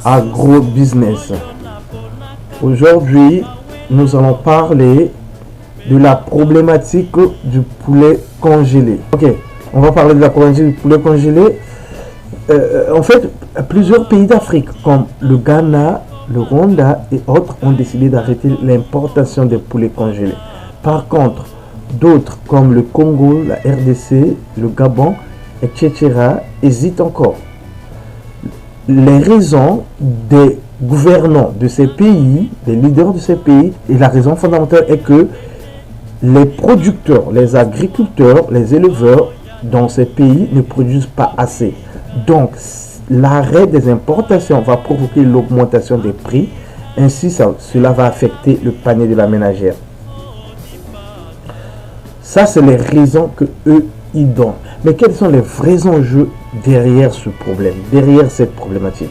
agrobusiness. Aujourd'hui, nous allons parler de la problématique du poulet congelé. Ok, on va parler de la problématique du poulet congelé. En fait, plusieurs pays d'Afrique comme le Ghana, le Rwanda et autres ont décidé d'arrêter l'importation des poulets congelés. Par contre, d'autres comme le Congo, la RDC, le Gabon, etc. hésitent encore. Les raisons des gouvernants de ces pays, des leaders de ces pays, et la raison fondamentale est que les producteurs, les agriculteurs, les éleveurs dans ces pays ne produisent pas assez. Donc, l'arrêt des importations va provoquer l'augmentation des prix. Ainsi, cela va affecter le panier de la ménagère. Ça, c'est les raisons que eux y donnent. Mais quels sont les vrais enjeux derrière ce problème, derrière cette problématique?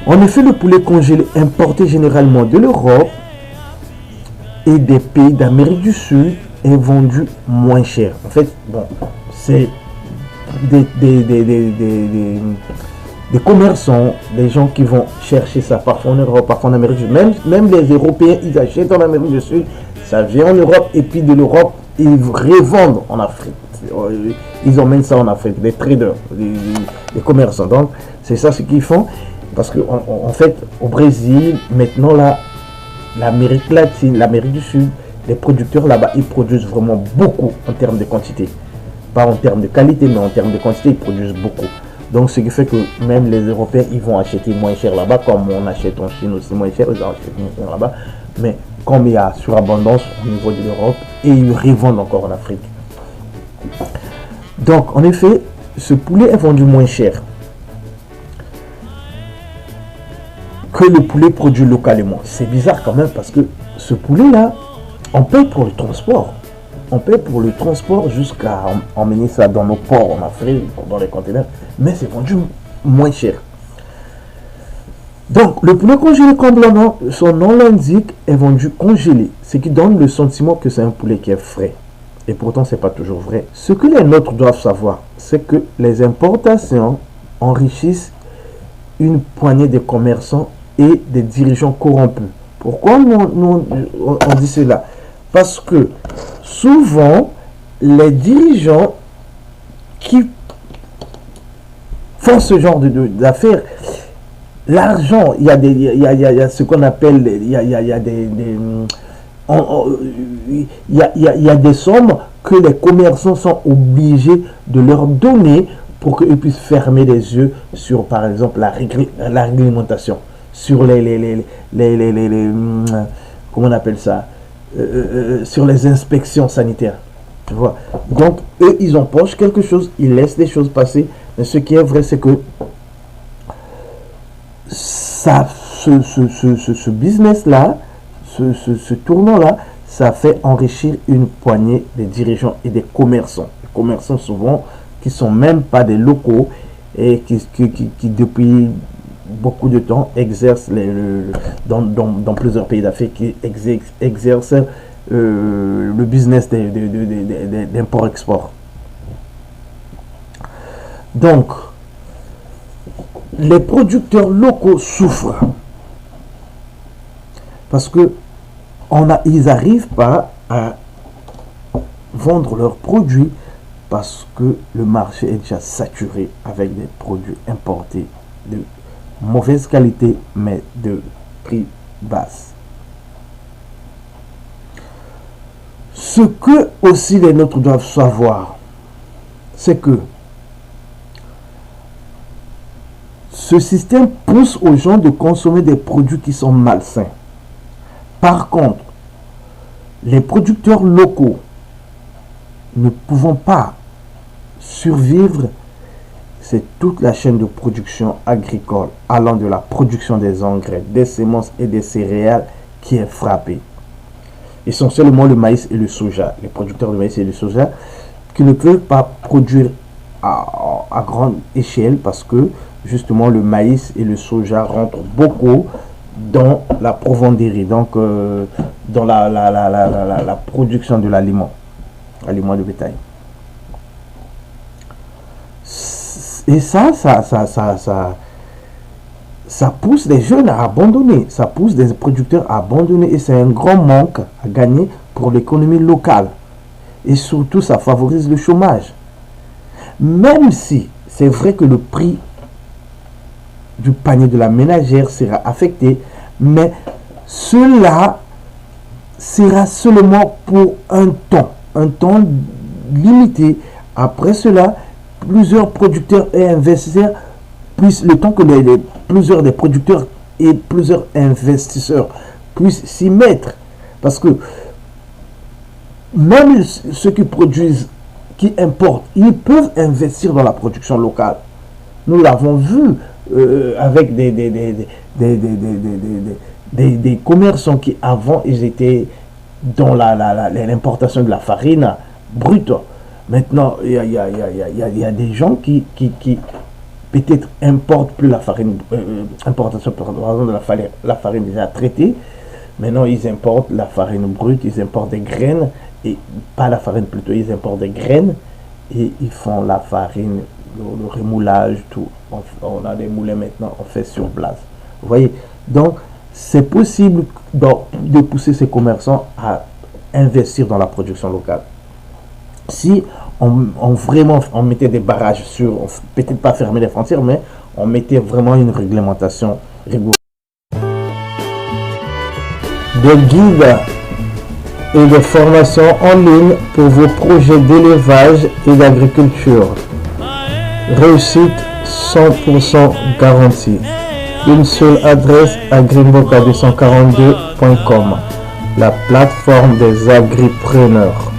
En effet, le poulet congelé importé généralement de l'Europe et des pays d'Amérique du Sud est vendu moins cher. En fait, bon, c'est des commerçants, des gens qui vont chercher ça parfois en Europe, parfois en Amérique du Sud. Même les Européens, ils achètent en Amérique du Sud, ça vient en Europe et puis de l'Europe, ils revendent en Afrique. Ils emmènent ça en Afrique, des traders, des commerçants. Donc, c'est ça ce qu'ils font. Parce que en fait, au Brésil, maintenant là, l'Amérique latine, l'Amérique du Sud, les producteurs là-bas, ils produisent vraiment beaucoup en termes de quantité. Pas en termes de qualité, mais en termes de quantité, ils produisent beaucoup. Donc, ce qui fait que même les Européens, ils vont acheter moins cher là-bas, comme on achète en Chine aussi moins cher, ils achètent moins cher là-bas. Mais comme il y a surabondance au niveau de l'Europe, et ils revendent encore en Afrique. Donc, en effet, ce poulet est vendu moins cher que le poulet produit localement. C'est bizarre quand même parce que ce poulet-là, on paye pour le transport. On paye pour le transport jusqu'à emmener ça dans nos ports en Afrique, dans les conteneurs, mais c'est vendu moins cher. Donc, le poulet congelé, comme son nom l'indique, est vendu congelé, ce qui donne le sentiment que c'est un poulet qui est frais. Et pourtant, ce n'est pas toujours vrai. Ce que les nôtres doivent savoir, c'est que les importations enrichissent une poignée de commerçants et des dirigeants corrompus. Pourquoi on dit cela? Parce que souvent, les dirigeants qui font ce genre d'affaires, l'argent, il y a ce qu'on appelle, il y a des sommes que les commerçants sont obligés de leur donner pour qu'ils puissent fermer les yeux sur, par exemple, la réglementation, sur comment on appelle ça, sur les inspections sanitaires. Tu vois. Donc, eux, ils empochent quelque chose, ils laissent des choses passer. Mais ce qui est vrai, c'est que ce business-là, ce tournant-là, ça fait enrichir une poignée des dirigeants et des commerçants. Les commerçants, souvent, qui ne sont même pas des locaux et qui depuis beaucoup de temps, exercent dans plusieurs pays d'Afrique, qui exercent le business d'import-export. Donc, les producteurs locaux souffrent parce que ils n'arrivent pas à vendre leurs produits parce que le marché est déjà saturé avec des produits importés de mauvaise qualité mais de prix bas. Ce que aussi les nôtres doivent savoir, c'est que ce système pousse aux gens de consommer des produits qui sont malsains. Par contre, les producteurs locaux ne pouvant pas survivre, c'est toute la chaîne de production agricole allant de la production des engrais, des semences et des céréales qui est frappée. Essentiellement le maïs et le soja. Les producteurs de maïs et de soja qui ne peuvent pas produire à grande échelle parce que justement le maïs et le soja rentrent beaucoup dans la provendierie, donc dans la production de l'aliment de bétail. Et ça ça pousse les jeunes à abandonner, ça pousse des producteurs à abandonner et c'est un grand manque à gagner pour l'économie locale. Et surtout, ça favorise le chômage. Même si c'est vrai que le prix du panier de la ménagère sera affecté, mais cela sera seulement pour un temps limité. Après cela, plusieurs producteurs et investisseurs puissent, le temps que plusieurs des producteurs et plusieurs investisseurs puissent s'y mettre. Parce que même ceux qui produisent, qui importent, ils peuvent investir dans la production locale. Nous l'avons vu avec des commerçants qui avant ils étaient dans l'importation de la farine brute. Maintenant il y a des gens qui peut-être importent plus la farine, importation de la farine déjà traitée. Maintenant ils importent la farine brute, ils importent des graines, et pas la farine plutôt, ils importent des graines et ils font la farine, le remoulage, tout. On a des moulins maintenant, on fait sur place. Vous voyez, donc c'est possible de pousser ces commerçants à investir dans la production locale. Si on mettait des barrages sur, peut-être pas fermer les frontières, mais on mettait vraiment une réglementation rigoureuse. Des guides et des formations en ligne pour vos projets d'élevage et d'agriculture. Réussite 100% garantie. Une seule adresse, agriboca242.com, la plateforme des agripreneurs.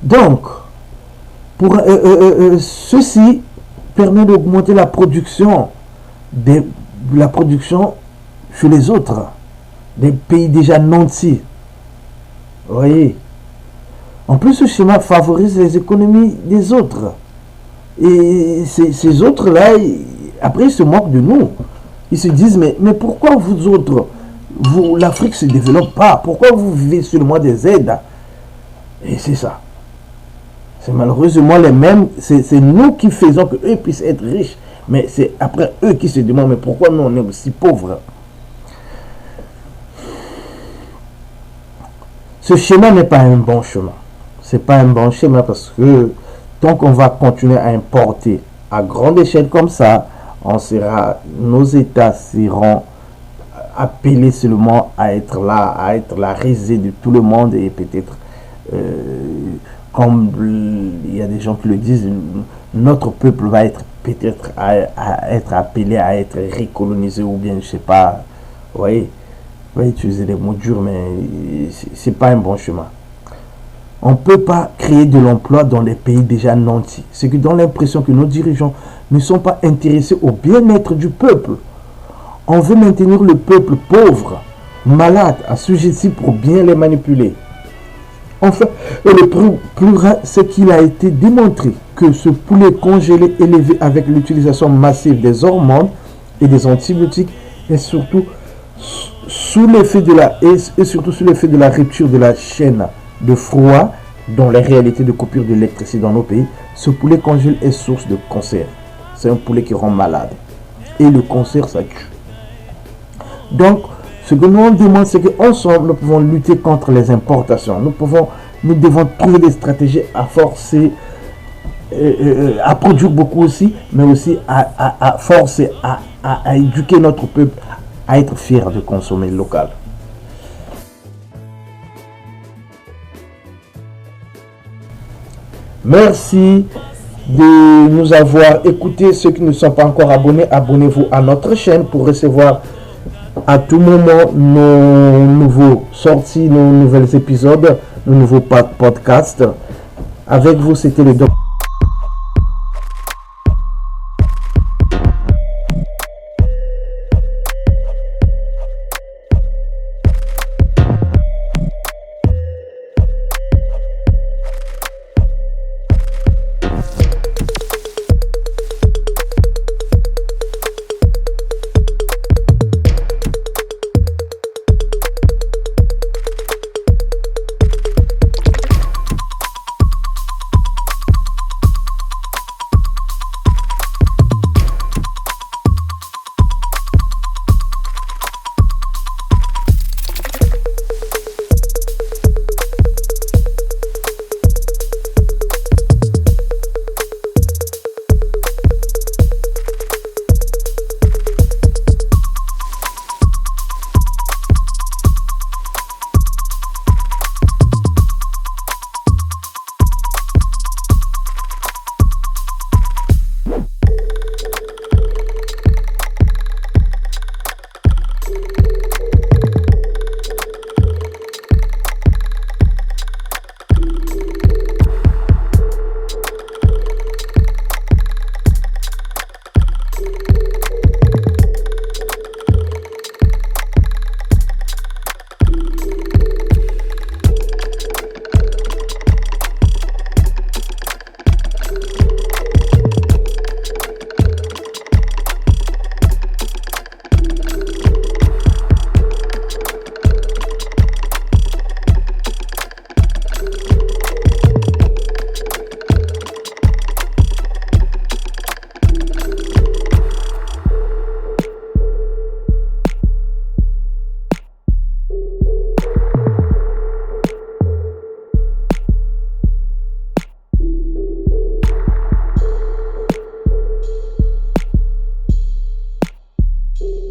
Donc, ceci permet d'augmenter la production chez les autres, des pays déjà nantis. Vous voyez. En plus, ce schéma favorise les économies des autres. Et ces autres-là, après, ils se moquent de nous. Ils se disent, mais pourquoi vous autres, l'Afrique ne se développe pas? Pourquoi vous vivez seulement des aides? Et c'est ça. C'est malheureusement les mêmes, c'est nous qui faisons qu'eux puissent être riches. Mais c'est après eux qui se demandent, mais pourquoi nous on est aussi pauvres? Ce schéma n'est pas un bon chemin. C'est pas un bon schéma parce que tant qu'on va continuer à importer à grande échelle comme ça, nos États seront appelés seulement à être la risée de tout le monde et peut-être, comme il y a des gens qui le disent, notre peuple va être peut-être à être appelé à être récolonisé ou bien je sais pas. Vous voyez, on va utiliser des mots durs, mais c'est pas un bon chemin. On ne peut pas créer de l'emploi dans les pays déjà nantis. C'est que dans l'impression que nos dirigeants ne sont pas intéressés au bien-être du peuple. On veut maintenir le peuple pauvre, malade, assujetti pour bien les manipuler. Enfin, le plus rare, c'est qu'il a été démontré que ce poulet congelé élevé avec l'utilisation massive des hormones et des antibiotiques et surtout sous l'effet de la rupture de la chaîne de froid dans les réalités de coupure d'électricité dans nos pays, ce poulet congelé est source de cancer. C'est un poulet qui rend malade. Et le cancer, ça tue. Donc, ce que nous demandons, c'est qu'ensemble, nous pouvons lutter contre les importations. Nous devons trouver des stratégies à forcer, à produire beaucoup aussi, mais aussi à forcer, à éduquer notre peuple, à être fier de consommer local. Merci de nous avoir écoutés. Ceux qui ne sont pas encore abonnés, abonnez-vous à notre chaîne pour recevoir à tout moment nos nouveaux sorties, nos nouveaux épisodes, nos nouveaux podcasts. Avec vous, c'était le Dr. you.